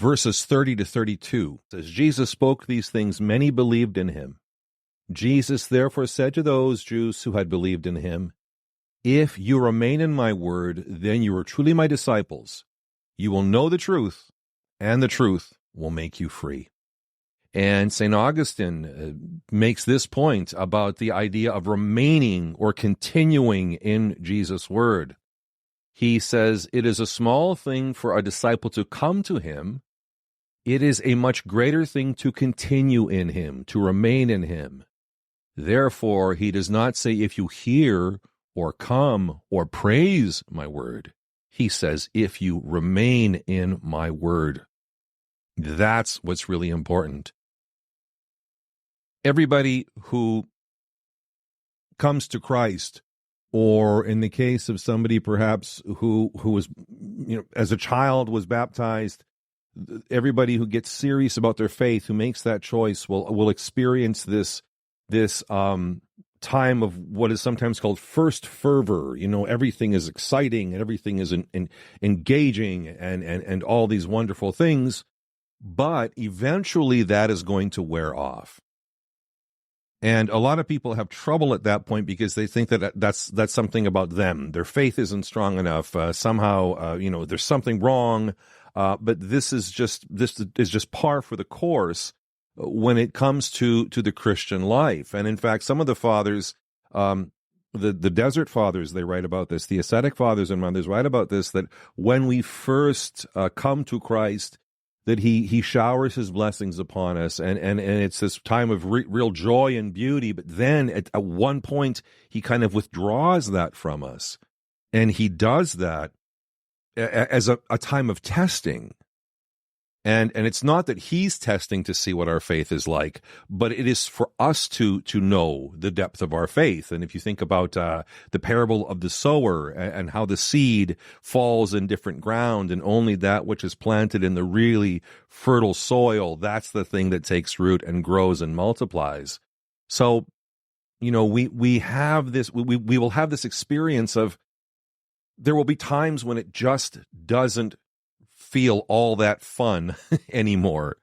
verses 30 to 32. As Jesus spoke these things, many believed in him. Jesus therefore said to those Jews who had believed in him, "If you remain in my word, then you are truly my disciples. You will know the truth, and the truth will make you free." And St. Augustine makes this point about the idea of remaining or continuing in Jesus' word. He says, "It is a small thing for a disciple to come to him. It is a much greater thing to continue in him, to remain in him. Therefore, he does not say, if you hear or come or praise my word. He says, if you remain in my word." That's what's really important. Everybody who comes to Christ, or in the case of somebody perhaps who was, as a child was baptized, everybody who gets serious about their faith, who makes that choice, will experience this time of what is sometimes called first fervor. Everything is exciting and everything is engaging and all these wonderful things, but eventually that is going to wear off. And a lot of people have trouble at that point because they think that that's something about them. Their faith isn't strong enough. Somehow, there's something wrong. But this is just par for the course when it comes to the Christian life. And in fact, some of the fathers, the desert fathers, they write about this. The ascetic fathers and mothers write about this, that when we first come to Christ, that he showers his blessings upon us, and it's this time of real joy and beauty, but then at one point he kind of withdraws that from us, and he does that as a time of testing. And it's not that he's testing to see what our faith is like, but it is for us to know the depth of our faith. And if you think about the parable of the sower and how the seed falls in different ground, and only that which is planted in the really fertile soil, that's the thing that takes root and grows and multiplies. So, we have this, we will have this experience of, there will be times when it just doesn't feel all that fun anymore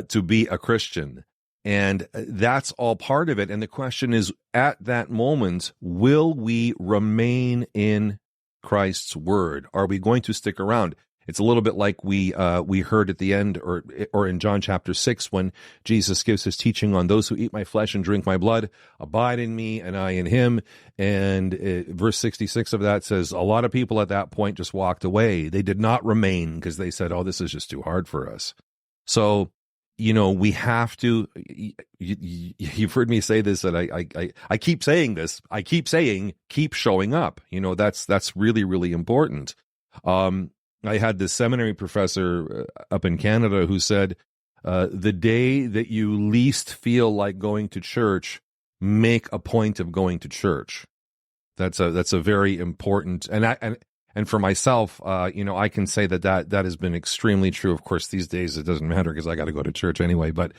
to be a Christian. And that's all part of it. And the question is, at that moment, will we remain in Christ's word? Are we going to stick around? It's a little bit like we heard at the end, or in John chapter 6, when Jesus gives his teaching on those who eat my flesh and drink my blood, abide in me and I in him. And verse 66 of that says, a lot of people at that point just walked away. They did not remain because they said, oh, this is just too hard for us. So, we have to, you've heard me say this, and I keep saying this, I keep saying, keep showing up. That's really, really important. I had this seminary professor up in Canada who said, the day that you least feel like going to church, make a point of going to church. That's a very important, and for myself, I can say that has been extremely true. Of course, these days it doesn't matter because I got to go to church anyway. But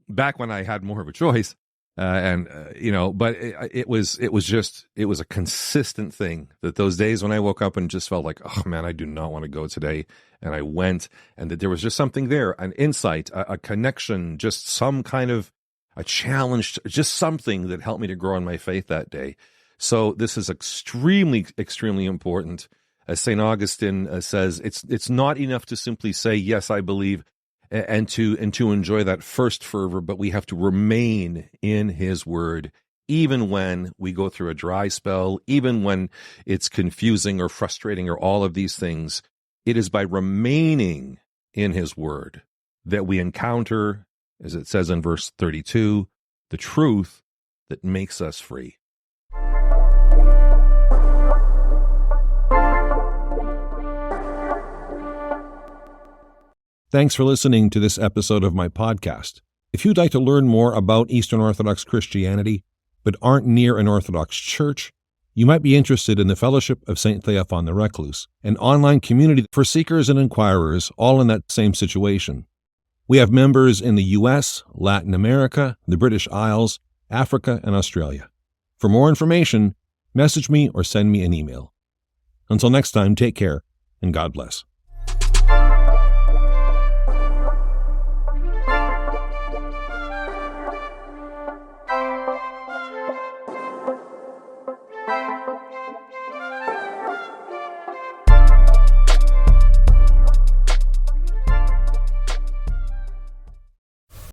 back when I had more of a choice, but it was a consistent thing, that those days when I woke up and just felt like, oh man, I do not want to go today, and I went, and that there was just something there, an insight, a connection, just some kind of a challenge, just something that helped me to grow in my faith that day. So this is extremely, extremely important. As St. Augustine says, it's not enough to simply say, yes, I believe, and to enjoy that first fervor, but we have to remain in his word, even when we go through a dry spell, even when it's confusing or frustrating or all of these things. It is by remaining in his word that we encounter, as it says in verse 32, the truth that makes us free. Thanks for listening to this episode of my podcast. If you'd like to learn more about Eastern Orthodox Christianity, but aren't near an Orthodox church, you might be interested in the Fellowship of St. Theophan the Recluse, an online community for seekers and inquirers, all in that same situation. We have members in the U.S., Latin America, the British Isles, Africa, and Australia. For more information, message me or send me an email. Until next time, take care, and God bless.